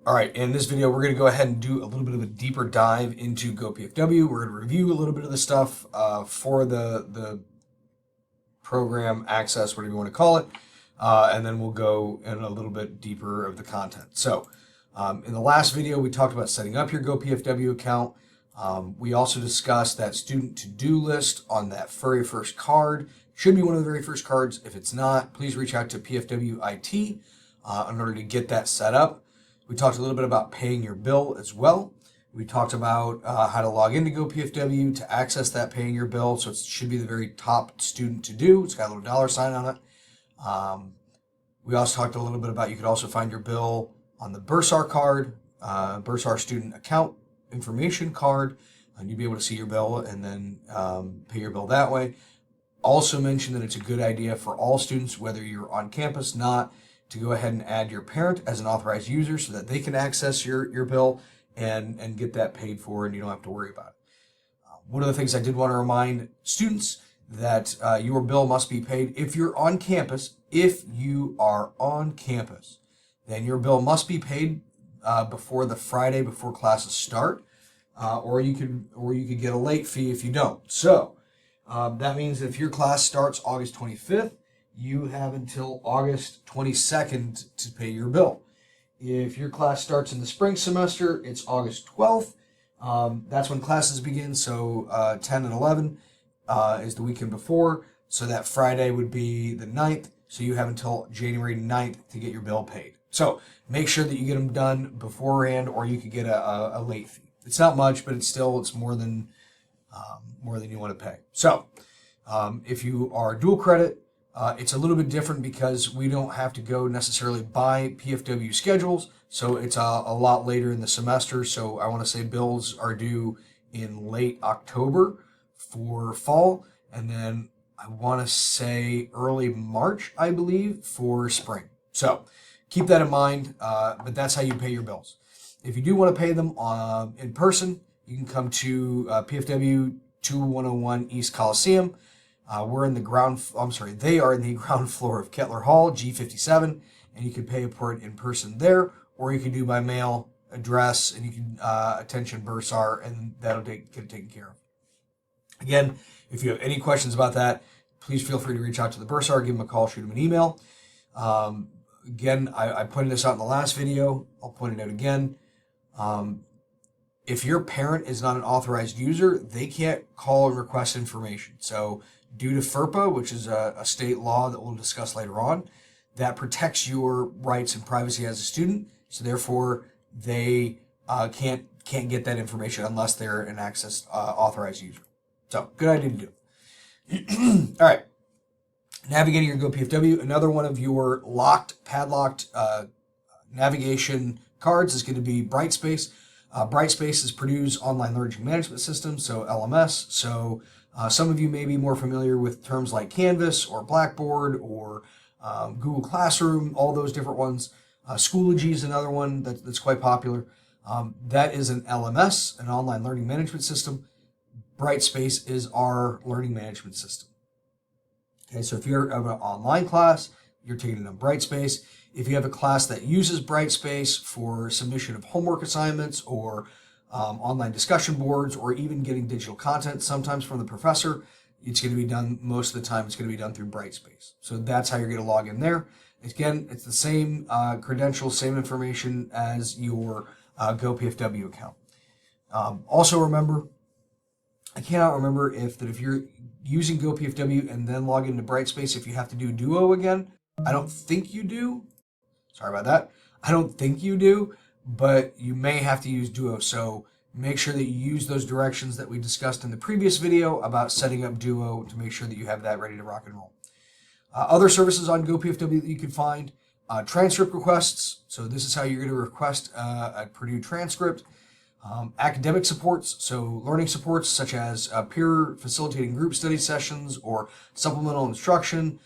All right, in this video, we're going to go ahead and do a little bit of a deeper dive into GoPFW. We're going to review a little bit of the stuff for the program access, whatever you want to call it, and then we'll go in a little bit deeper of the content. So, in the last video, we talked about setting up your GoPFW account. We also discussed that student to-do list on that very first card. Should be one of the very first cards. If it's not, please reach out to PFW IT in order to get that set up. We talked a little bit about paying your bill as well. We talked about how to log into GoPFW to access that paying your bill. So it should be the very top student to do. It's got a little $sign on it. We also talked a little bit about you could also find your bill on the Bursar card, Bursar student account information card, and you'd be able to see your bill and then pay your bill that way. Also mentioned that it's a good idea for all students, whether you're on campus, not, to go ahead and add your parent as an authorized user so that they can access your bill and get that paid for, and you don't have to worry about it. One of the things I did want to remind students that your bill must be paid if you're on campus. If you are on campus, then your bill must be paid before the Friday before classes start, or you could get a late fee if you don't. So that means if your class starts August 25th, you have until August 22nd to pay your bill. If your class starts in the spring semester, it's August 12th. That's when classes begin, so 10 and 11 is the weekend before. So that Friday would be the 9th, so you have until January 9th to get your bill paid. So make sure that you get them done beforehand, or you could get a late fee. It's not much, but it's more than you want to pay. So if you are dual credit, it's a little bit different because we don't have to go necessarily by PFW schedules, so it's a lot later in the semester. So I want to say bills are due in late October for fall, and then I want to say early March, I believe, for spring. So keep that in mind, but that's how you pay your bills. If you do want to pay them in person, you can come to PFW 2101 East Coliseum. They are in the ground floor of Kettler Hall, G57, and you can pay for it in person there, or you can do by mail, address, and you can attention Bursar, and that'll get it taken care of. Again, if you have any questions about that, please feel free to reach out to the Bursar, give them a call, shoot them an email. Again, I pointed this out in the last video. I'll point it out again. If your parent is not an authorized user, they can't call and request information. So due to FERPA, which is a state law that we'll discuss later on, that protects your rights and privacy as a student. So therefore, they can't get that information unless they're an access authorized user. So good idea to do. All right. Navigating your GoPFW, another one of your padlocked navigation cards is going to be Brightspace. Brightspace is Purdue's online learning management system, so LMS. So some of you may be more familiar with terms like Canvas or Blackboard or Google Classroom, all those different ones. Schoology is another one that's quite popular. That is an LMS, an online learning management system. Brightspace is our learning management system. Okay, so if you're of an online class, you're taking it on Brightspace. If you have a class that uses Brightspace for submission of homework assignments or online discussion boards, or even getting digital content sometimes from the professor, it's going to be done, most of the time, it's going to be done through Brightspace. So that's how you're going to log in there. Again, it's the same credentials, same information as your GoPFW account. Also remember, I cannot remember if you're using GoPFW and then log into Brightspace, if you have to do Duo again. I don't think you do. Sorry about that. I don't think you do, but you may have to use Duo. So make sure that you use those directions that we discussed in the previous video about setting up Duo to make sure that you have that ready to rock and roll. Other services on GoPFW that you can find, transcript requests. So this is how you're going to request a Purdue transcript. Academic supports, so learning supports such as peer facilitating group study sessions or supplemental instruction.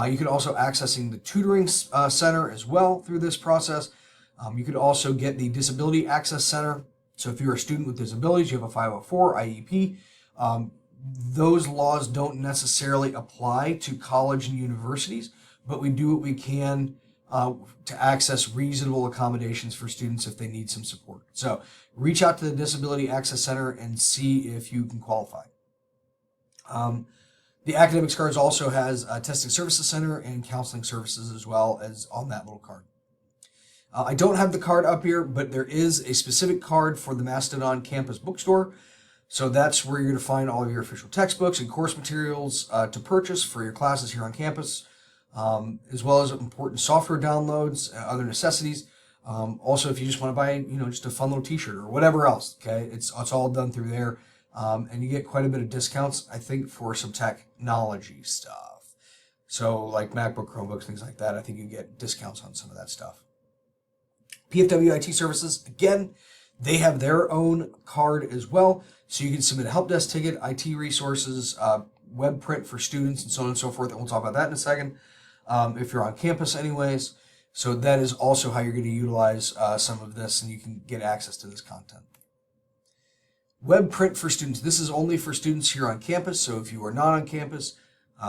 You could also accessing the tutoring center as well through this process. You could also get the Disability Access Center. So if you're a student with disabilities, you have a 504 IEP. Those laws don't necessarily apply to college and universities, but we do what we can to access reasonable accommodations for students if they need some support. So reach out to the Disability Access Center and see if you can qualify. The academics cards also has a testing services center and counseling services as well as on that little card. I don't have the card up here, but there is a specific card for the Mastodon campus bookstore. So that's where you're going to find all of your official textbooks and course materials to purchase for your classes here on campus, as well as important software downloads, other necessities. Also, if you just want to buy, just a fun little t-shirt or whatever else, okay, it's all done through there. And you get quite a bit of discounts, I think, for some technology stuff. So like MacBook, Chromebooks, things like that, I think you get discounts on some of that stuff. PFW IT Services, again, they have their own card as well. So you can submit a help desk ticket, IT resources, web print for students, and so on and so forth. And we'll talk about that in a second. If you're on campus anyways. So that is also how you're going to utilize some of this, and you can get access to this content. Web print for students. This is only for students here on campus. So if you are not on campus,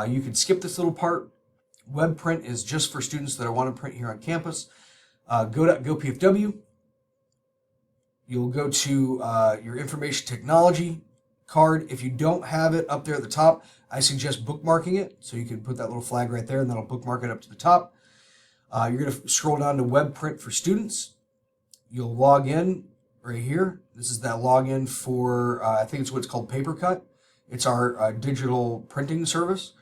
you can skip this little part. Web print is just for students that want to print here on campus. GoPFW. You'll go to your information technology card. If you don't have it up there at the top, I suggest bookmarking it. So you can put that little flag right there and that'll bookmark it up to the top. You're going to scroll down to web print for students. You'll log in right here. This is that login for, I think it's what's called PaperCut. It's our digital printing service.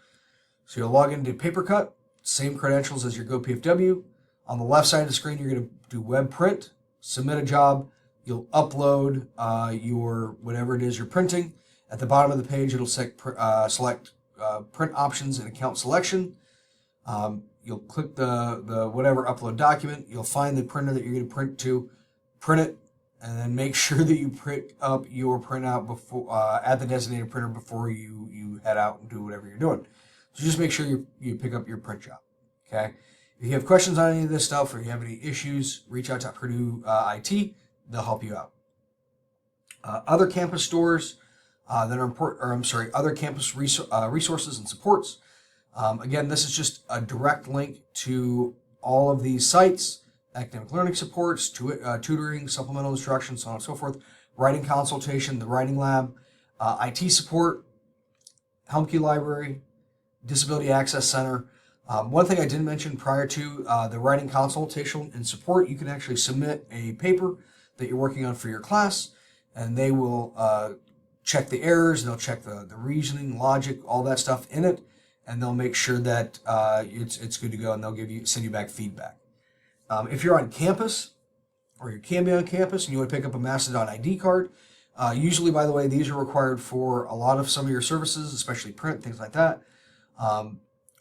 So you'll log into PaperCut, same credentials as your GoPFW. On the left side of the screen, you're going to do web print, submit a job. You'll upload your whatever it is you're printing. At the bottom of the page, it'll select print options and account selection. You'll click the whatever upload document. You'll find the printer that you're going to print to, print it, and then make sure that you print up your printout before at the designated printer before you head out and do whatever you're doing. So just make sure you pick up your print job. Okay. If you have questions on any of this stuff or you have any issues, reach out to Purdue IT. They'll help you out. Other campus stores that are important, or I'm sorry, other campus resources and supports. Again, this is just a direct link to all of these sites: academic learning supports, tutoring, supplemental instruction, so on and so forth, writing consultation, the writing lab, IT support, Helmke Library, Disability Access Center. One thing I didn't mention prior to the writing consultation and support, you can actually submit a paper that you're working on for your class, and they will check the errors, they'll check the reasoning, logic, all that stuff in it, and they'll make sure that it's good to go, and they'll send you back feedback. If you're on campus, or you can be on campus, and you want to pick up a Mastodon ID card, usually, by the way, these are required for a lot of some of your services, especially print, things like that.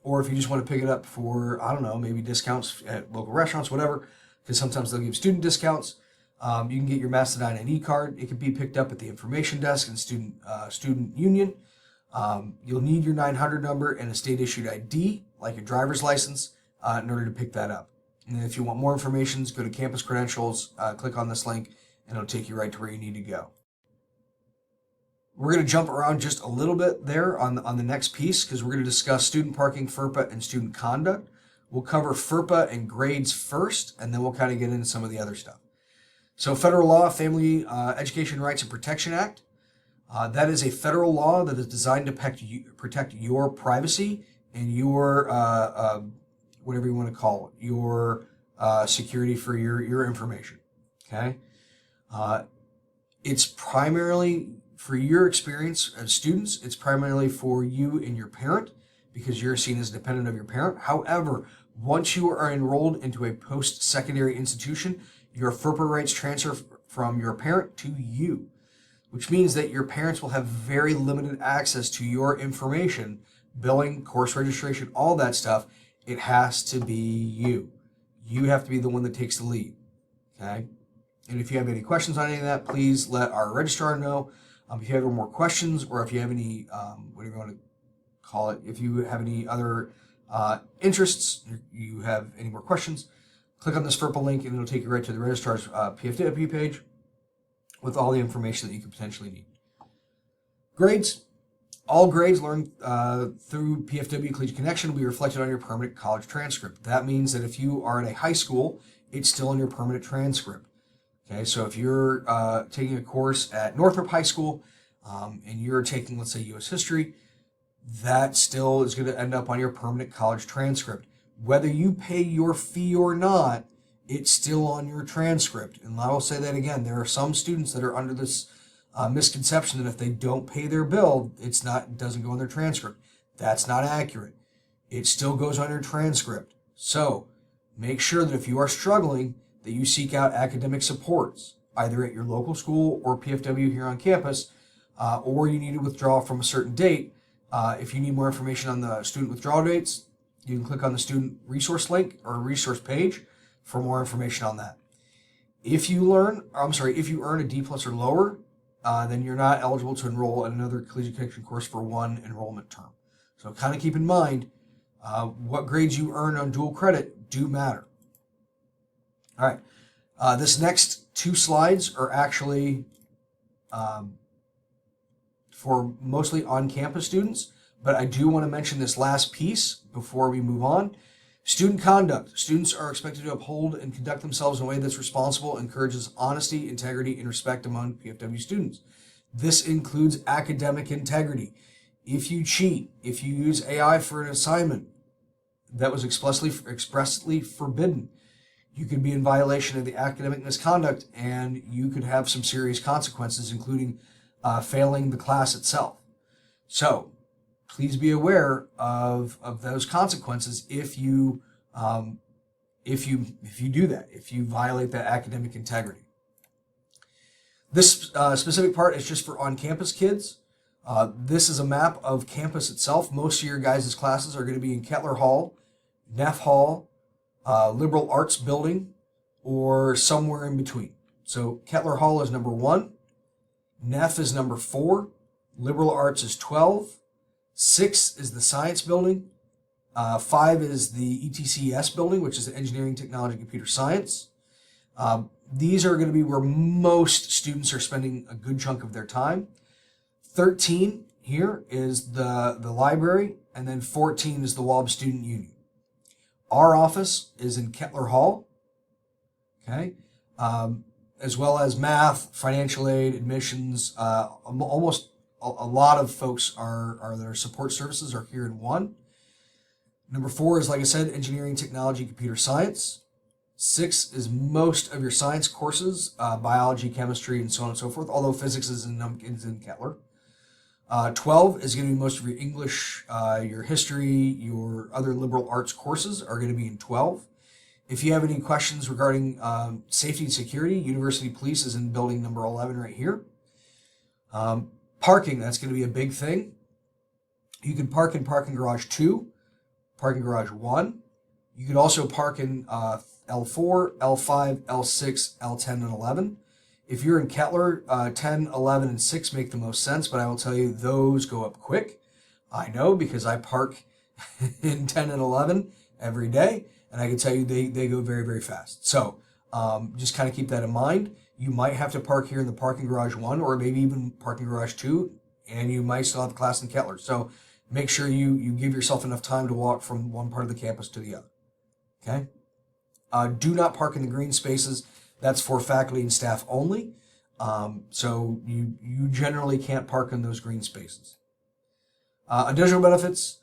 Or if you just want to pick it up for, I don't know, maybe discounts at local restaurants, whatever, because sometimes they'll give student discounts. You can get your Mastodon ID card. It can be picked up at the information desk and student union. You'll need your 900 number and a state-issued ID, like your driver's license, in order to pick that up. And if you want more information, go to Campus Credentials, click on this link, and it'll take you right to where you need to go. We're going to jump around just a little bit there on the next piece, because we're going to discuss student parking, FERPA, and student conduct. We'll cover FERPA and grades first, and then we'll kind of get into some of the other stuff. So federal law, Family Education Rights and Protection Act. That is a federal law that is designed to protect your privacy and your, whatever you want to call it, your security for your information. Okay? It's primarily, for your experience as students, it's primarily for you and your parent, because you're seen as dependent of your parent. However, once you are enrolled into a post-secondary institution, your FERPA rights transfer from your parent to you, which means that your parents will have very limited access to your information, billing, course registration, all that stuff. It has to be you. You have to be the one that takes the lead, okay? And if you have any questions on any of that, please let our registrar know. If you have any more questions, or if you have any, whatever you want to call it, if you have any other interests, you have any more questions, click on this FERPA link and it'll take you right to the registrar's PFW page with all the information that you could potentially need. Grades. All grades learned through PFW Collegiate Connection will be reflected on your permanent college transcript. That means that if you are at a high school, it's still in your permanent transcript. Okay, so if you're taking a course at Northrop High School and you're taking, let's say, U.S. History, that still is going to end up on your permanent college transcript. Whether you pay your fee or not, it's still on your transcript. And I will say that again, there are some students that are under this misconception that if they don't pay their bill, it doesn't go on their transcript. That's not accurate. It still goes on your transcript. So make sure that if you are struggling, that you seek out academic supports, either at your local school or PFW here on campus, or you need to withdraw from a certain date. If you need more information on the student withdrawal dates, you can click on the student resource link or resource page for more information on that. If you earn a D plus or lower, then you're not eligible to enroll in another Collegiate Connection course for one enrollment term. So kind of keep in mind what grades you earn on dual credit do matter. All right, this next 2 slides are actually for mostly on-campus students, but I do want to mention this last piece before we move on. Student conduct. Students are expected to uphold and conduct themselves in a way that's responsible, encourages honesty, integrity, and respect among PFW students. This includes academic integrity. If you cheat, if you use AI for an assignment that was expressly forbidden, you could be in violation of the academic misconduct, and you could have some serious consequences, including failing the class itself. So please be aware of those consequences if you do that, if you violate that academic integrity. This specific part is just for on-campus kids. This is a map of campus itself. Most of your guys' classes are going to be in Kettler Hall, Neff Hall, Liberal Arts Building, or somewhere in between. So Kettler Hall is number 1, Neff is number 4, Liberal Arts is 12, 6 is the Science Building, 5 is the ETCS Building, which is the Engineering, Technology, Computer Science. These are going to be where most students are spending a good chunk of their time. 13 here is the library, and then 14 is the WAB Student Union. Our office is in Kettler Hall, okay, as well as math, financial aid, admissions. Almost a lot of folks their support services are here in one. Number 4 is, like I said, engineering, technology, computer science. 6 is most of your science courses, biology, chemistry, and so on and so forth, although physics is in Kettler. 12 is going to be most of your English, your history, your other liberal arts courses are going to be in 12. If you have any questions regarding safety and security, University Police is in building number 11 right here. Parking, that's going to be a big thing. You can park in parking garage 2, parking garage 1. You could also park in L4, L5, L6, L10, and 11. If you're in Kettler, 10, 11, and 6 make the most sense, but I will tell you those go up quick. I know because I park in 10 and 11 every day, and I can tell you they go very, very fast. So just kind of keep that in mind. You might have to park here in the parking garage 1 or maybe even parking garage 2, and you might still have class in Kettler. So make sure you give yourself enough time to walk from one part of the campus to the other. Okay? Do not park in the green spaces. That's for faculty and staff only. So you generally can't park in those green spaces. Additional benefits.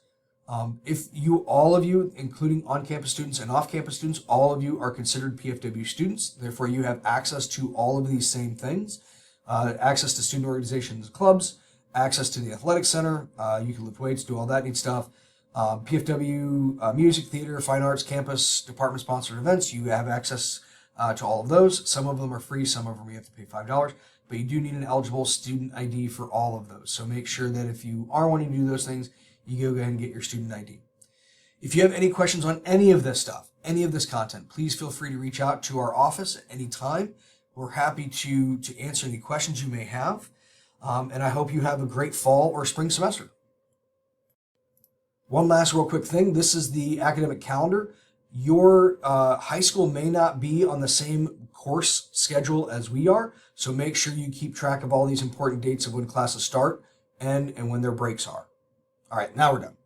All of you, including on-campus students and off-campus students, all of you are considered PFW students. Therefore, you have access to all of these same things. Access to student organizations, clubs, access to the athletic center. You can lift weights, do all that neat stuff. PFW, music, theater, fine arts, campus, department-sponsored events. You have access to all of those. Some of them are free, some of them you have to pay $5, but you do need an eligible student ID for all of those. So make sure that if you are wanting to do those things, you go ahead and get your student ID. If you have any questions on any of this stuff, any of this content, please feel free to reach out to our office at any time. We're happy to answer any questions you may have, and I hope you have a great fall or spring semester. One last real quick thing. This is the academic calendar. Your high school may not be on the same course schedule as we are, so make sure you keep track of all these important dates of when classes start end and when their breaks are. All right, now we're done.